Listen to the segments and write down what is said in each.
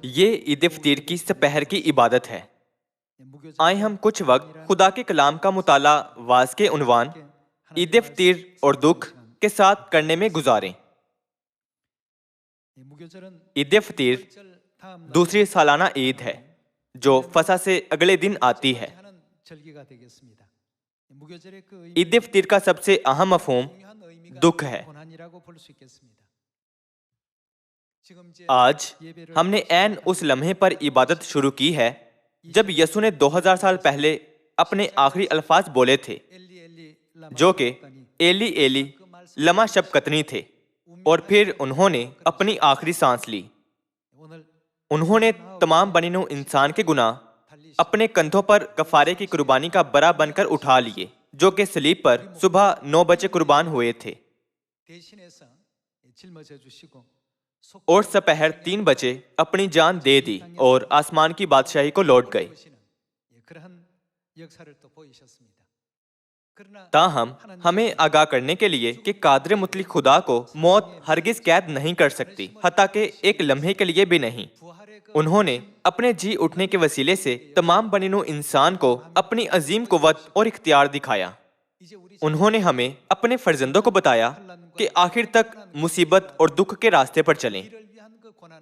یہ عید فطر کی سپہر کی عبادت ہے۔ آئیں ہم کچھ وقت خدا کے کلام کا مطالعہ واز کے عنوان عید فطر اور دکھ کے ساتھ کرنے میں گزاریں۔ عید فطر دوسری سالانہ عید ہے جو فصح سے اگلے دن آتی ہے۔ عید فطر کا سب سے اہم مفہوم دکھ ہے۔ آج ہم نے عین اس لمحے پر عبادت شروع کی ہے جب یسوع نے 2000 سال پہلے اپنے آخری الفاظ بولے تھے جو کہ ایلی ایلی لما شبقتنی تھے، اور پھر انہوں نے اپنی آخری سانس لی۔ انہوں نے تمام بنی نوع انسان کے گناہ اپنے کندھوں پر کفارے کی قربانی کا برا بن کر اٹھا لیے، جو کہ صلیب پر صبح 9 بجے قربان ہوئے تھے، اور سپہر 3 بجے اپنی جان دے دی اور آسمان کی بادشاہی کو لوٹ گئے۔ تاہم ہمیں آگاہ کرنے کے لیے کہ قادر مطلق خدا کو موت ہرگز قید نہیں کر سکتی، حتیٰ کہ ایک لمحے کے لیے بھی نہیں۔ انہوں نے اپنے جی اٹھنے کے وسیلے سے تمام بنی نوع انسان کو اپنی عظیم قوت اور اختیار دکھایا۔ انہوں نے ہمیں اپنے فرزندوں کو بتایا کہ آخر تک مصیبت اور دکھ کے راستے پر چلیں،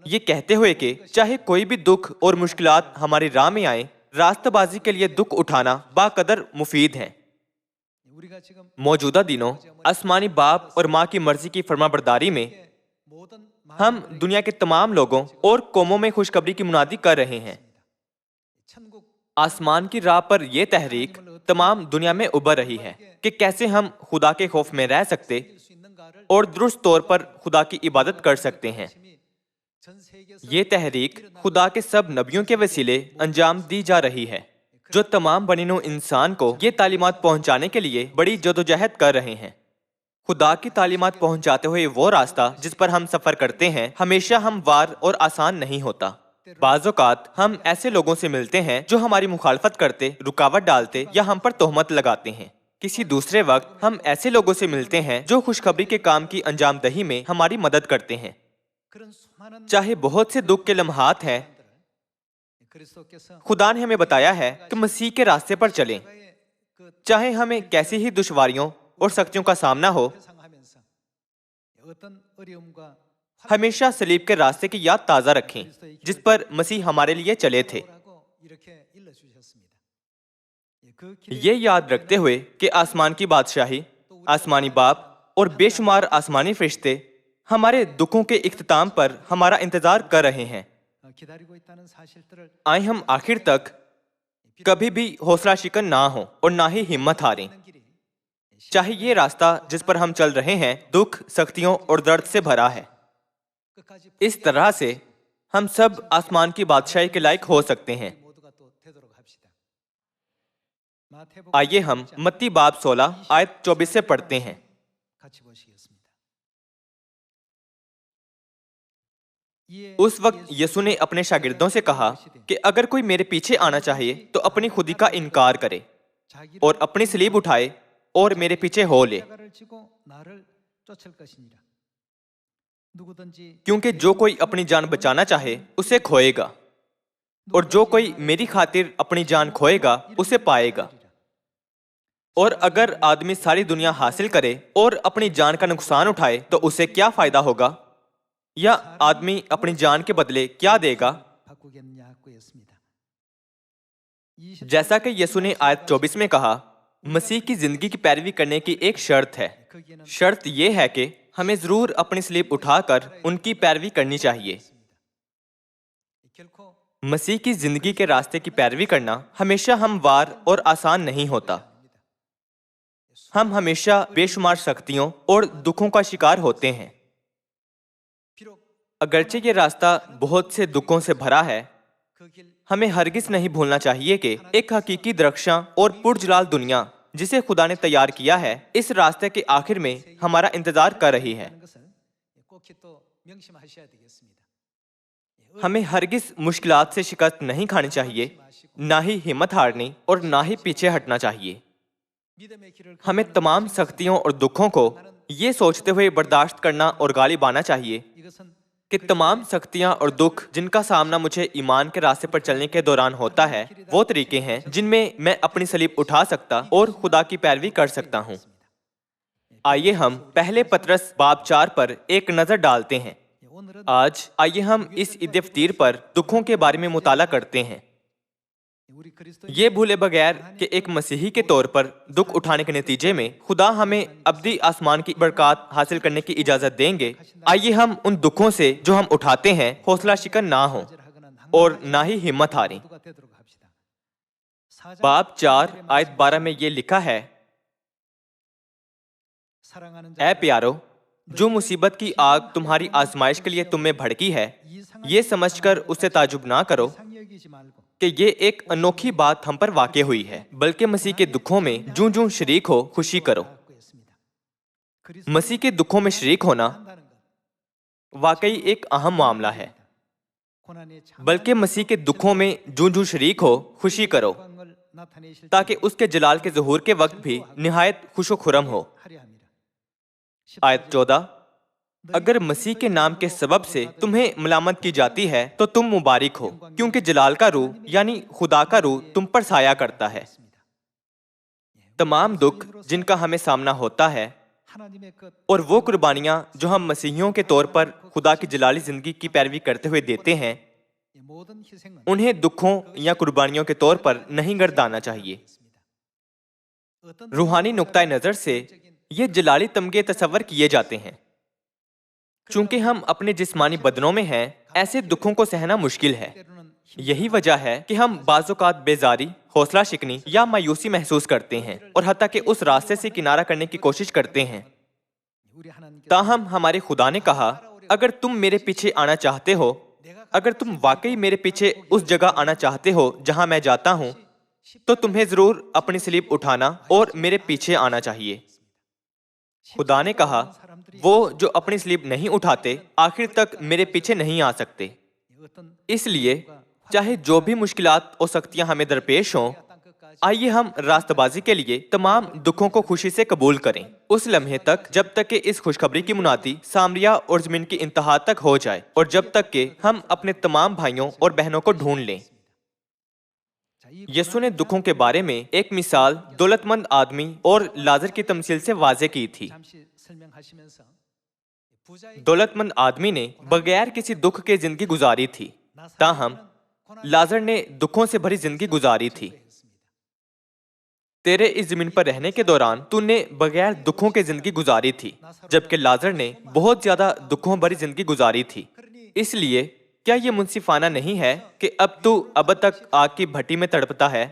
یہ کہتے ہوئے کہ چاہے کوئی بھی دکھ اور مشکلات ہماری راہ میں آئیں، راستہ بازی کے لیے دکھ اٹھانا باقدر مفید ہے۔ موجودہ دنوں آسمانی باپ اور ماں کی مرضی کی فرما برداری میں ہم دنیا کے تمام لوگوں اور قوموں میں خوشخبری کی منادی کر رہے ہیں۔ آسمان کی راہ پر یہ تحریک تمام دنیا میں ابھر رہی ہے کہ کیسے ہم خدا کے خوف میں رہ سکتے اور درست طور پر خدا کی عبادت کر سکتے ہیں۔ یہ تحریک خدا کے سب نبیوں کے وسیلے انجام دی جا رہی ہے جو تمام بنی نوع انسان کو یہ تعلیمات پہنچانے کے لیے بڑی جدوجہد کر رہے ہیں۔ خدا کی تعلیمات پہنچاتے ہوئے وہ راستہ جس پر ہم سفر کرتے ہیں ہمیشہ ہموار اور آسان نہیں ہوتا۔ بعض اوقات ہم ایسے لوگوں سے ملتے ہیں جو ہماری مخالفت کرتے، رکاوٹ ڈالتے یا ہم پر تہمت لگاتے ہیں۔ کسی دوسرے وقت ہم ایسے لوگوں سے ملتے ہیں جو خوشخبری کے کام کی انجام دہی میں ہماری مدد کرتے ہیں۔ چاہے بہت سے دکھ کے لمحات ہیں، خدا نے ہمیں بتایا ہے کہ مسیح کے راستے پر چلیں، چاہے ہمیں کیسی ہی دشواریوں اور سختیوں کا سامنا ہو، ہمیشہ صلیب کے راستے کی یاد تازہ رکھیں جس پر مسیح ہمارے لیے چلے تھے۔ یہ یاد رکھتے ہوئے کہ آسمان کی بادشاہی، آسمانی باپ اور بے شمار آسمانی فرشتے ہمارے دکھوں کے اختتام پر ہمارا انتظار کر رہے ہیں، آئیں ہم آخر تک کبھی بھی حوصلہ شکن نہ ہوں اور نہ ہی ہمت ہاریں، چاہے یہ راستہ جس پر ہم چل رہے ہیں دکھ، سختیوں اور درد سے بھرا ہے۔ اس طرح سے ہم سب آسمان کی بادشاہی کے لائق ہو سکتے ہیں۔ آئیے ہم متی باب 16 آیت 24 سے پڑھتے ہیں۔ اس وقت یسوع نے اپنے شاگردوں سے کہا کہ اگر کوئی میرے پیچھے آنا چاہیے تو اپنی خودی کا انکار کرے اور اپنی صلیب اٹھائے اور میرے پیچھے ہو لے، کیونکہ جو کوئی اپنی جان بچانا چاہے اسے کھوئے گا، اور جو کوئی میری خاطر اپنی جان کھوئے گا اسے پائے گا۔ اور اگر آدمی ساری دنیا حاصل کرے اور اپنی جان کا نقصان اٹھائے تو اسے کیا فائدہ ہوگا؟ یا آدمی اپنی جان کے بدلے کیا دے گا؟ جیسا کہ یسوع نے آیت 24 میں کہا، مسیح کی زندگی کی پیروی کرنے کی ایک شرط ہے۔ شرط یہ ہے کہ ہمیں ضرور اپنی صلیب اٹھا کر ان کی پیروی کرنی چاہیے۔ مسیح کی زندگی کے راستے کی پیروی کرنا ہمیشہ ہموار اور آسان نہیں ہوتا۔ ہم ہمیشہ بے شمار سختیوں اور دکھوں کا شکار ہوتے ہیں۔ اگرچہ یہ راستہ بہت سے دکھوں سے بھرا ہے، ہمیں ہرگز نہیں بھولنا چاہیے کہ ایک حقیقی درخشاں اور پرجلال دنیا جسے خدا نے تیار کیا ہے اس راستے کے آخر میں ہمارا انتظار کر رہی ہے۔ ہمیں ہرگز مشکلات سے شکست نہیں کھانی چاہیے، نہ ہی ہمت ہارنی اور نہ ہی پیچھے ہٹنا چاہیے۔ ہمیں تمام سختیوں اور دکھوں کو یہ سوچتے ہوئے برداشت کرنا اور غالب آنا چاہیے کہ تمام سختیاں اور دکھ جن کا سامنا مجھے ایمان کے راستے پر چلنے کے دوران ہوتا ہے وہ طریقے ہیں جن میں میں اپنی صلیب اٹھا سکتا اور خدا کی پیروی کر سکتا ہوں۔ آئیے ہم پہلے پطرس باب 4 پر ایک نظر ڈالتے ہیں۔ آج آئیے ہم اس عید فطر پر دکھوں کے بارے میں مطالعہ کرتے ہیں۔ یہ بھولے بغیر کہ ایک مسیحی کے طور پر دکھ اٹھانے کے نتیجے میں خدا ہمیں ابدی آسمان کی برکات حاصل کرنے کی اجازت دیں گے۔ آئیے ہم ان دکھوں سے جو ہم اٹھاتے ہیں حوصلہ شکن نہ ہوں اور نہ ہی ہمت ہاریں۔ باب 4 آیت 12 میں یہ لکھا ہے، اے پیارو، جو مصیبت کی آگ تمہاری آزمائش کے لیے تم میں بھڑکی ہے، یہ سمجھ کر اس سے تعجب نہ کرو کہ یہ ایک انوکھی بات ہم پر واقع ہوئی ہے، بلکہ مسیح کے دکھوں میں جوں جوں شریک ہو خوشی کرو۔ مسیح کے دکھوں میں شریک ہونا واقعی ایک اہم معاملہ ہے، بلکہ مسیح کے دکھوں میں جوں جوں شریک ہو خوشی کرو تاکہ اس کے جلال کے ظہور کے وقت بھی نہایت خوش و خرم ہو۔ آیت 14، اگر مسیح کے نام کے سبب سے تمہیں ملامت کی جاتی ہے تو تم مبارک ہو، کیونکہ جلال کا روح یعنی خدا کا روح تم پر سایہ کرتا ہے۔ تمام دکھ جن کا ہمیں سامنا ہوتا ہے اور وہ قربانیاں جو ہم مسیحیوں کے طور پر خدا کی جلالی زندگی کی پیروی کرتے ہوئے دیتے ہیں، انہیں دکھوں یا قربانیوں کے طور پر نہیں گردانا چاہیے۔ روحانی نقطۂ نظر سے یہ جلالی تمغے تصور کیے جاتے ہیں۔ چونکہ ہم اپنے جسمانی بدنوں میں ہیں، ایسے دکھوں کو سہنا مشکل ہے۔ یہی وجہ ہے کہ ہم بعض اوقات بیزاری، حوصلہ شکنی یا مایوسی محسوس کرتے ہیں اور حتیٰ کہ اس راستے سے کنارہ کرنے کی کوشش کرتے ہیں۔ تاہم ہمارے خدا نے کہا، اگر تم میرے پیچھے آنا چاہتے ہو، اگر تم واقعی میرے پیچھے اس جگہ آنا چاہتے ہو جہاں میں جاتا ہوں، تو تمہیں ضرور اپنی صلیب اٹھانا اور میرے پیچھے آنا چاہیے۔ خدا نے کہا، وہ جو اپنی صلیب نہیں اٹھاتے آخر تک میرے پیچھے نہیں آ سکتے۔ اس لیے چاہے جو بھی مشکلات اور سختیاں ہمیں درپیش ہوں، آئیے ہم راست بازی کے لیے تمام دکھوں کو خوشی سے قبول کریں، اس لمحے تک جب تک کہ اس خوشخبری کی منادی سامریہ اور زمین کی انتہا تک ہو جائے، اور جب تک کہ ہم اپنے تمام بھائیوں اور بہنوں کو ڈھونڈ لیں۔ یسوع نے دکھوں کے بارے میں ایک مثال دولت مند آدمی اور لازر کی تمثیل سے واضح کی تھی۔ دولت مند آدمی نے بغیر کسی دکھ کے زندگی گزاری تھی، تاہم لازر نے دکھوں سے بھری زندگی گزاری تھی۔ تیرے اس زمین پر رہنے کے دوران تو نے بغیر دکھوں کے زندگی گزاری تھی، جبکہ لازر نے بہت زیادہ دکھوں بھری زندگی گزاری تھی۔ اس لیے کیا یہ منصفانہ نہیں ہے کہ اب تو اب تک آگ کی بھٹی میں تڑپتا ہے،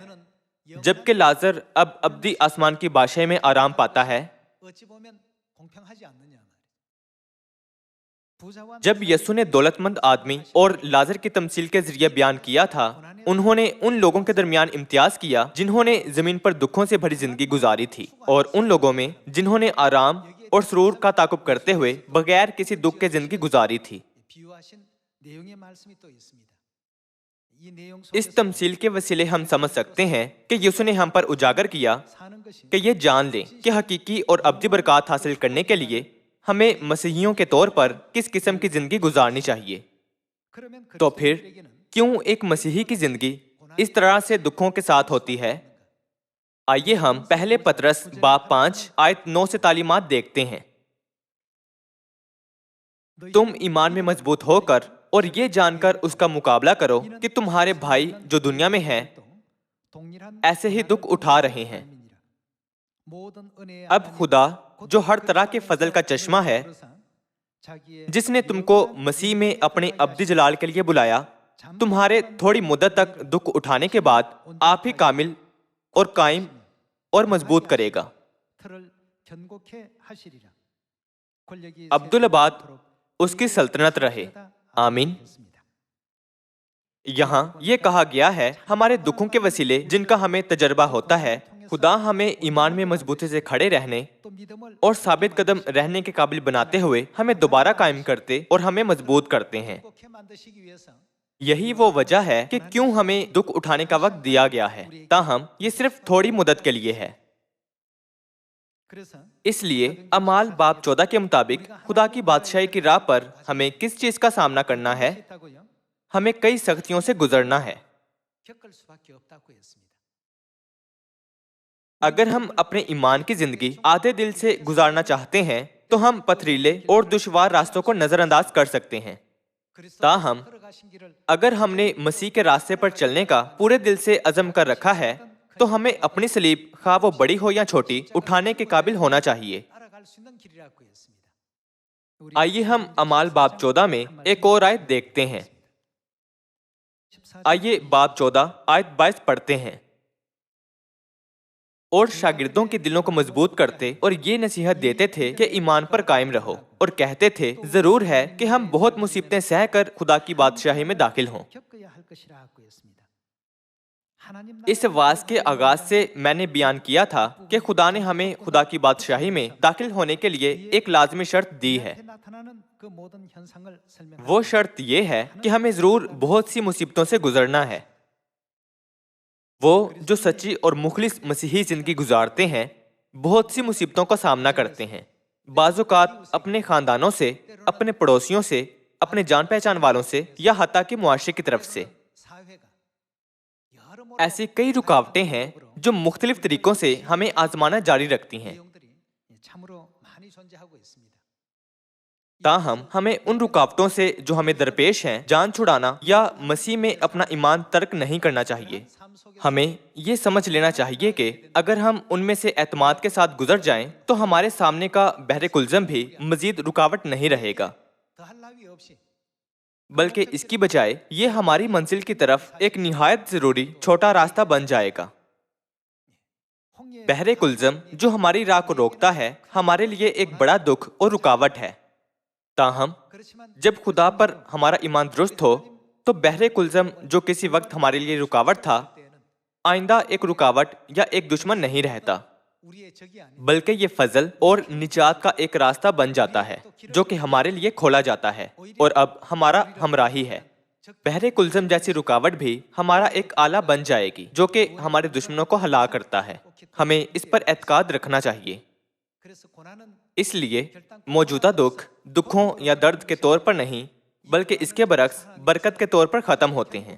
جبکہ لازر اب ابدی آسمان کی بادشاہی میں آرام پاتا ہے؟ جب یسوع نے دولت مند آدمی اور لازر کی تمثیل کے ذریعے بیان کیا تھا، انہوں نے ان لوگوں کے درمیان امتیاز کیا جنہوں نے زمین پر دکھوں سے بھری زندگی گزاری تھی، اور ان لوگوں میں جنہوں نے آرام اور سرور کا تعاقب کرتے ہوئے بغیر کسی دکھ کے زندگی گزاری تھی۔ اس تمثیل کے وسیلے ہم سمجھ سکتے ہیں کہ یسوع نے ہم پر اجاگر کیا کہ یہ جان لیں کہ حقیقی اور ابدی برکات حاصل کرنے کے لیے ہمیں مسیحیوں کے طور پر کس قسم کی زندگی گزارنی چاہیے۔ تو پھر کیوں ایک مسیحی کی زندگی اس طرح سے دکھوں کے ساتھ ہوتی ہے؟ آئیے ہم پہلے پطرس باب 5 آیت 9 سے تعلیمات دیکھتے ہیں۔ تم ایمان میں مضبوط ہو کر اور یہ جان کر اس کا مقابلہ کرو کہ تمہارے بھائی جو دنیا میں ہیں ایسے ہی دکھ اٹھا رہے ہیں۔ اب خدا جو ہر طرح کے فضل کا چشمہ ہے، جس نے تم کو مسیح میں اپنے ابدی جلال کے لیے بلایا، تمہارے تھوڑی مدت تک دکھ اٹھانے کے بعد آپ ہی کامل اور قائم اور مضبوط کرے گا۔ عبدالآباد اس کی سلطنت رہے، آمین۔ یہاں یہ کہا گیا ہے، ہمارے دکھوں کے وسیلے جن کا ہمیں تجربہ ہوتا ہے، خدا ہمیں ایمان میں مضبوطی سے کھڑے رہنے اور ثابت قدم رہنے کے قابل بناتے ہوئے ہمیں دوبارہ قائم کرتے اور ہمیں مضبوط کرتے ہیں۔ یہی وہ وجہ ہے کہ کیوں ہمیں دکھ اٹھانے کا وقت دیا گیا ہے، تاہم یہ صرف تھوڑی مدت کے لیے ہے۔ اس لیے اعمال باب 14 کے مطابق خدا کی بادشاہی کی راہ پر ہمیں کس چیز کا سامنا کرنا ہے؟ ہمیں کئی سختیوں سے گزرنا ہے۔ اگر ہم اپنے ایمان کی زندگی آدھے دل سے گزارنا چاہتے ہیں تو ہم پتھریلے اور دشوار راستوں کو نظر انداز کر سکتے ہیں۔ تاہم اگر ہم نے مسیح کے راستے پر چلنے کا پورے دل سے عزم کر رکھا ہے تو ہمیں اپنی صلیب، خواہ وہ بڑی ہو یا چھوٹی، اٹھانے کے قابل ہونا چاہیے۔ آئیے ہم اعمال باب 14 میں ایک اور آیت دیکھتے ہیں۔ آئیے باب 14 آیت 22 پڑھتے ہیں۔ اور شاگردوں کے دلوں کو مضبوط کرتے اور یہ نصیحت دیتے تھے کہ ایمان پر قائم رہو، اور کہتے تھے ضرور ہے کہ ہم بہت مصیبتیں سہ کر خدا کی بادشاہی میں داخل ہوں۔ اس وعظ کے آغاز سے میں نے بیان کیا تھا کہ خدا نے ہمیں خدا کی بادشاہی میں داخل ہونے کے لیے ایک لازمی شرط دی ہے۔ وہ شرط یہ ہے کہ ہمیں ضرور بہت سی مصیبتوں سے گزرنا ہے۔ وہ جو سچی اور مخلص مسیحی زندگی گزارتے ہیں بہت سی مصیبتوں کا سامنا کرتے ہیں، بعض اوقات اپنے خاندانوں سے، اپنے پڑوسیوں سے، اپنے جان پہچان والوں سے، یا حتیٰ کہ معاشرے کی طرف سے۔ ایسی کئی رکاوٹیں ہیں جو مختلف طریقوں سے ہمیں آزمانا جاری رکھتی ہیں۔ تاہم ہمیں ان رکاوٹوں سے جو ہمیں درپیش ہیں جان چھڑانا یا مسیح میں اپنا ایمان ترک نہیں کرنا چاہیے۔ ہمیں یہ سمجھ لینا چاہیے کہ اگر ہم ان میں سے اعتماد کے ساتھ گزر جائیں تو ہمارے سامنے کا بحر کلزم بھی مزید رکاوٹ نہیں رہے گا، بلکہ اس کی بجائے یہ ہماری منزل کی طرف ایک نہایت ضروری چھوٹا راستہ بن جائے گا۔ بحر کلزم جو ہماری راہ کو روکتا ہے ہمارے لیے ایک بڑا دکھ اور رکاوٹ ہے۔ تاہم جب خدا پر ہمارا ایمان درست ہو تو بحر کلزم جو کسی وقت ہمارے لیے رکاوٹ تھا، آئندہ ایک رکاوٹ یا ایک دشمن نہیں رہتا، بلکہ یہ فضل اور نجات کا ایک راستہ بن جاتا ہے جو کہ ہمارے لیے کھولا جاتا ہے اور اب ہمارا ہمراہی ہے۔ بحر کلزم جیسی رکاوٹ بھی ہمارا ایک آلہ بن جائے گی جو کہ ہمارے دشمنوں کو ہلاک کرتا ہے۔ ہمیں اس پر اعتقاد رکھنا چاہیے۔ اس لیے موجودہ دکھوں یا درد کے طور پر نہیں بلکہ اس کے برعکس برکت کے طور پر ختم ہوتے ہیں۔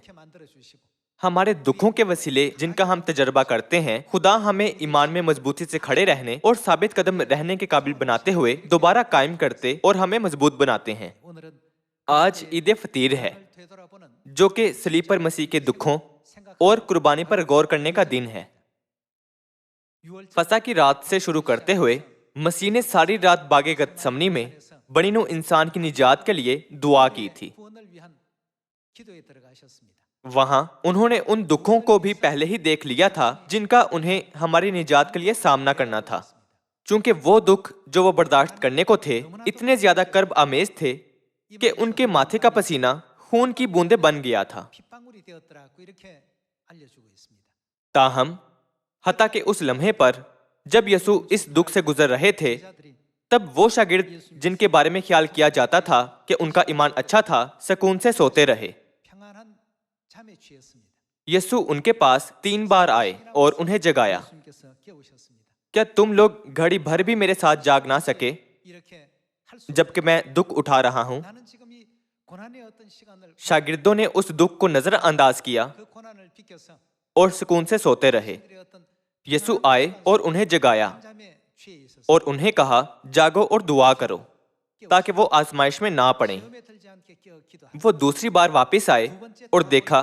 ہمارے دکھوں کے وسیلے جن کا ہم تجربہ کرتے ہیں خدا ہمیں ایمان میں مضبوطی سے کھڑے رہنے اور ثابت قدم رہنے کے قابل بناتے ہوئے دوبارہ قائم کرتے اور ہمیں مضبوط بناتے ہیں۔ آج عید فطیر ہے جو کہ صلیب پر مسیح کے دکھوں اور قربانی پر غور کرنے کا دن ہے۔ فسح کی رات سے شروع کرتے ہوئے مسیح نے ساری رات باغ گتسمنی میں بنی نوع انسان کی نجات کے لیے دعا کی تھی۔ وہاں انہوں نے ان دکھوں کو بھی پہلے ہی دیکھ لیا تھا جن کا انہیں ہماری نجات کے لیے سامنا کرنا تھا، چونکہ وہ دکھ جو وہ برداشت کرنے کو تھے اتنے زیادہ کرب آمیز تھے کہ ان کے ماتھے کا پسینہ خون کی بوندیں بن گیا تھا۔ تاہم حتیٰ کہ اس لمحے پر جب یسوع اس دکھ سے گزر رہے تھے تب وہ شاگرد جن کے بارے میں خیال کیا جاتا تھا کہ ان کا ایمان اچھا تھا سکون سے سوتے رہے۔ یسوع ان کے پاس 3 بار آئے اور انہیں جگایا۔ کیا تم لوگ گھڑی بھر بھی میرے ساتھ جاگ نہ سکے جبکہ میں دکھ اٹھا رہا ہوں؟ شاگردوں نے اس دکھ کو نظر انداز کیا اور سکون سے سوتے رہے۔ یسوع آئے اور انہیں جگایا اور انہیں کہا جاگو اور دعا کرو تاکہ وہ آزمائش میں نہ پڑیں۔ وہ دوسری بار واپس آئے اور دیکھا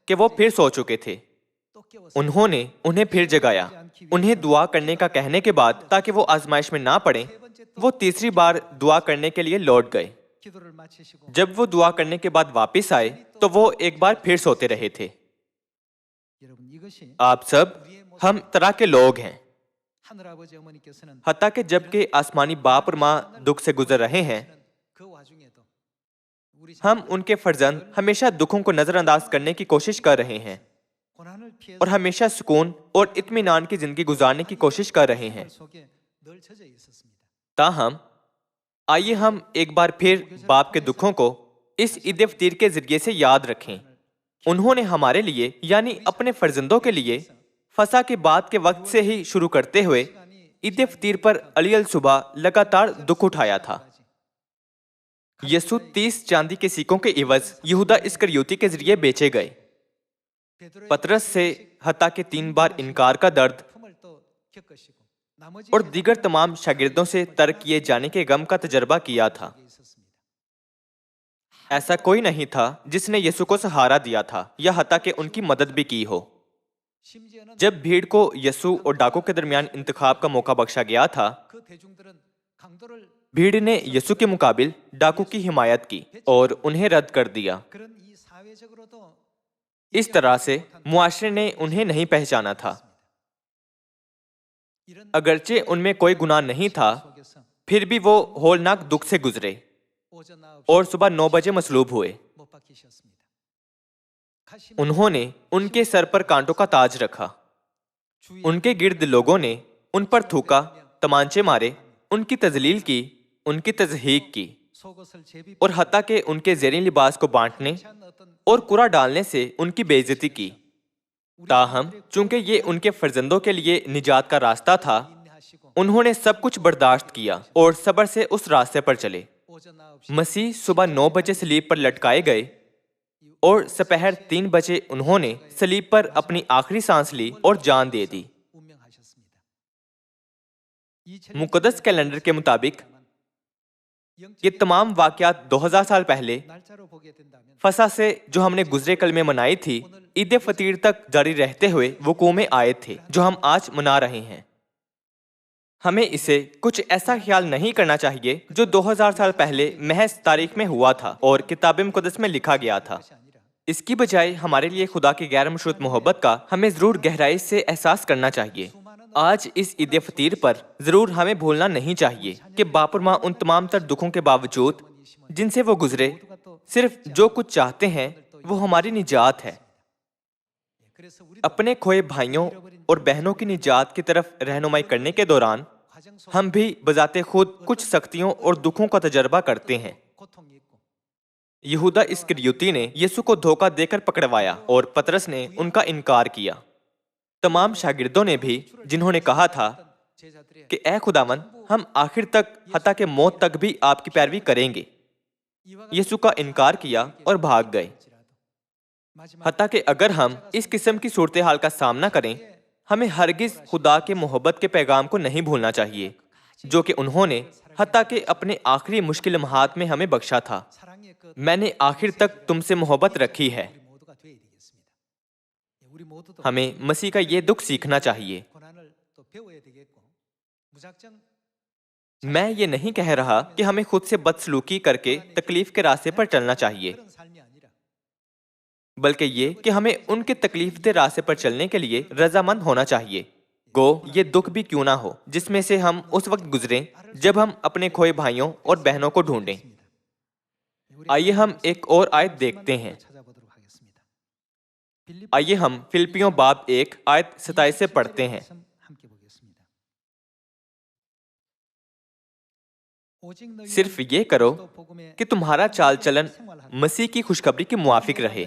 کہ وہ پھر سو چکے تھے۔ انہوں نے انہیں پھر جگایا، انہیں دعا کرنے کا کہنے کے بعد تاکہ وہ آزمائش میں نہ پڑیں، وہ تیسری بار دعا کرنے کے لیے لوٹ گئے۔ جب وہ دعا کرنے کے بعد واپس آئے تو وہ ایک بار پھر سوتے رہے تھے۔ آپ سب ہم طرح کے لوگ ہیں، حتیٰ کہ جب کہ آسمانی باپ اور ماں دکھ سے گزر رہے ہیں، ہم ان کے فرزند ہمیشہ دکھوں کو نظر انداز کرنے کی کوشش کر رہے ہیں اور ہمیشہ سکون اور اطمینان کی زندگی گزارنے کی کوشش کر رہے ہیں۔ تاہم آئیے ہم ایک بار پھر باپ کے دکھوں کو اس عید فطیر کے ذریعے سے یاد رکھیں۔ انہوں نے ہمارے لیے یعنی اپنے فرزندوں کے لیے فسح کے بعد کے وقت سے ہی شروع کرتے ہوئے عید فطیر پر علی الصبح لگاتار دکھ اٹھایا تھا۔ یسوع 30 چاندی کے سکوں کے عوض یہودا اسکریوتی کے ذریعے بیچے گئے۔ پطرس سے حتیٰ کہ 3 بار انکار کا درد اور دیگر تمام شاگردوں سے ترک کیے جانے کے غم کا تجربہ کیا تھا۔ ایسا کوئی نہیں تھا جس نے یسوع کو سہارا دیا تھا یا حتیٰ کہ ان کی مدد بھی کی ہو۔ جب بھیڑ کو یسوع اور ڈاکو کے درمیان انتخاب کا موقع بخشا گیا تھا، بھیڑ نے یسوع کے مقابل ڈاکو کی حمایت کی اور انہیں رد کر دیا۔ اس طرح سے معاشرے نے انہیں نہیں پہچانا تھا۔ اگرچہ ان میں کوئی گناہ نہیں تھا، پھر بھی وہ ہولناک دکھ سے گزرے اور صبح 9 بجے مصلوب ہوئے۔ انہوں نے ان کے سر پر کانٹوں کا تاج رکھا، ان کے گرد لوگوں نے ان پر تھوکا، تمانچے مارے، ان کی تذلیل کی، ان کی تضحیک کی اور حتیٰ کہ ان کے زیریں لباس کو بانٹنے اور کوڑا ڈالنے سے ان کی بے عزتی کی۔ تاہم چونکہ یہ ان کے فرزندوں کے لیے نجات کا راستہ تھا، انہوں نے سب کچھ برداشت کیا اور صبر سے اس راستے پر چلے۔ مسیح صبح 9 بجے صلیب پر لٹکائے گئے اور سپہر 3 بجے انہوں نے صلیب پر اپنی آخری سانس لی اور جان دے دی۔ مقدس کیلنڈر کے مطابق یہ تمام واقعات 2000 سال پہلے فسح سے جو ہم نے گزرے کل میں منائی تھی، عید فطیر تک جاری رہتے ہوئے وقوع میں آئے تھے جو ہم آج منا رہے ہیں۔ ہمیں اسے کچھ ایسا خیال نہیں کرنا چاہیے جو 2000 سال پہلے محض تاریخ میں ہوا تھا اور کتاب مقدس میں لکھا گیا تھا۔ اس کی بجائے ہمارے لیے خدا کی غیر مشروط محبت کا ہمیں ضرور گہرائی سے احساس کرنا چاہیے۔ آج اس عید فطیر پر ضرور ہمیں بھولنا نہیں چاہیے کہ باپ اور ماں ان تمام تر دکھوں کے باوجود جن سے وہ گزرے، صرف جو کچھ چاہتے ہیں وہ ہماری نجات ہے۔ اپنے کھوئے بھائیوں اور بہنوں کی نجات کی طرف رہنمائی کرنے کے دوران ہم بھی بذات خود کچھ سختیوں اور دکھوں کا تجربہ کرتے ہیں۔ یہودا اسکریوتی نے یسوع کو دھوکہ دے کر پکڑوایا اور پطرس نے ان کا انکار کیا۔ تمام شاگردوں نے بھی، جنہوں نے کہا تھا کہ اے خداوند، ہم آخر تک حتیٰ کہ موت تک بھی آپ کی پیروی کریں گے، یسوع کا انکار کیا اور بھاگ گئے۔ حتیٰ کہ اگر ہم اس قسم کی صورتحال کا سامنا کریں، ہمیں ہرگز خدا کے محبت کے پیغام کو نہیں بھولنا چاہیے جو کہ انہوں نے حتیٰ کہ اپنے آخری مشکل لمحات میں ہمیں بخشا تھا۔ میں نے آخر تک تم سے محبت رکھی ہے۔ ہمیں مسیح کا یہ دکھ سیکھنا چاہیے۔ میں یہ نہیں کہہ رہا کہ ہمیں خود سے بدسلوکی کر کے تکلیف کے راستے پر چلنا چاہیے، بلکہ یہ کہ ہمیں ان کے تکلیف دہ راستے پر چلنے کے لیے رضامند ہونا چاہیے، گو یہ دکھ بھی کیوں نہ ہو جس میں سے ہم اس وقت گزریں جب ہم اپنے کھوئے بھائیوں اور بہنوں کو ڈھونڈیں۔ آئیے ہم ایک اور آیت دیکھتے ہیں۔ آئیے ہم فلپیوں باب 1 آیت 27 سے پڑھتے ہیں۔ صرف یہ کرو کہ تمہارا چال چلن مسیح کی خوشخبری کے موافق رہے،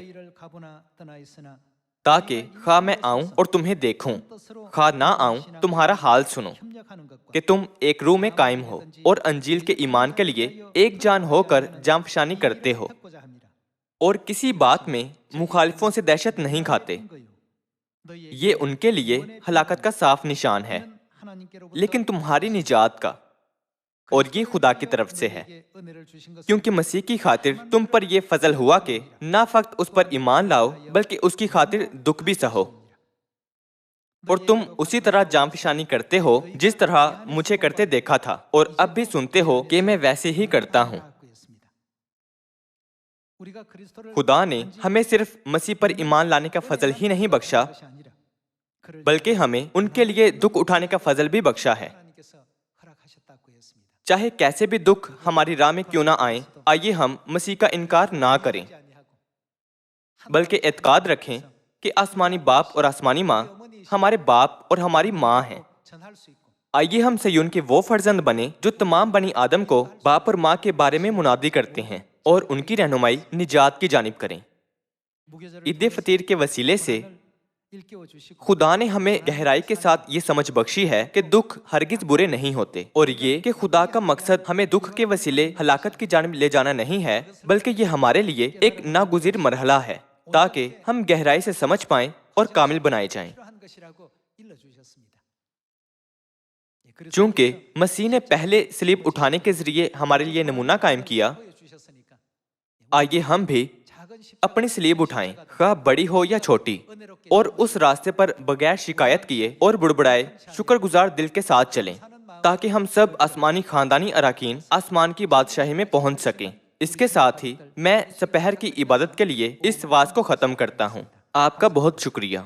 تاکہ خواہ میں آؤں اور تمہیں دیکھوں، خواہ نہ آؤں تمہارا حال سنوں، کہ تم ایک روح میں قائم ہو اور انجیل کے ایمان کے لیے ایک جان ہو کر جان فشانی کرتے ہو، اور کسی بات میں مخالفوں سے دہشت نہیں کھاتے۔ یہ ان کے لیے ہلاکت کا صاف نشان ہے، لیکن تمہاری نجات کا، اور یہ خدا کی طرف سے ہے، کیونکہ مسیح کی خاطر تم پر یہ فضل ہوا کہ نہ فقط اس پر ایمان لاؤ بلکہ اس کی خاطر دکھ بھی سہو، اور تم اسی طرح جان فشانی کرتے ہو جس طرح مجھے کرتے دیکھا تھا، اور اب بھی سنتے ہو کہ میں ویسے ہی کرتا ہوں۔ خدا نے ہمیں صرف مسیح پر ایمان لانے کا فضل ہی نہیں بخشا، بلکہ ہمیں ان کے لیے دکھ اٹھانے کا فضل بھی بخشا ہے۔ چاہے کیسے بھی دکھ ہماری راہ میں کیوں نہ آئیں، آئیے ہم مسیح کا انکار نہ کریں، بلکہ اعتقاد رکھیں کہ آسمانی باپ اور آسمانی ماں ہمارے باپ اور ہماری ماں ہیں۔ آئیے ہم صیون کے وہ فرزند بنیں جو تمام بنی آدم کو باپ اور ماں کے بارے میں منادی کرتے ہیں اور ان کی رہنمائی نجات کی جانب کریں۔ عید فطیر کے وسیلے سے خدا نے ہمیں گہرائی کے ساتھ یہ سمجھ بخشی ہے کہ دکھ ہرگز برے نہیں ہوتے، اور یہ کہ خدا کا مقصد ہمیں دکھ کے وسیلے ہلاکت کی جانب لے جانا نہیں ہے، بلکہ یہ ہمارے لیے ایک ناگزیر مرحلہ ہے تاکہ ہم گہرائی سے سمجھ پائیں اور کامل بنائے جائیں۔ چونکہ مسیح نے پہلے صلیب اٹھانے کے ذریعے ہمارے لیے نمونہ قائم کیا، آئیے ہم بھی اپنی صلیب اٹھائیں، خواہ بڑی ہو یا چھوٹی، اور اس راستے پر بغیر شکایت کیے اور بڑبڑائے شکر گزار دل کے ساتھ چلیں، تاکہ ہم سب آسمانی خاندانی اراکین آسمان کی بادشاہی میں پہنچ سکیں۔ اس کے ساتھ ہی میں سپہر کی عبادت کے لیے اس وعظ کو ختم کرتا ہوں۔ آپ کا بہت شکریہ۔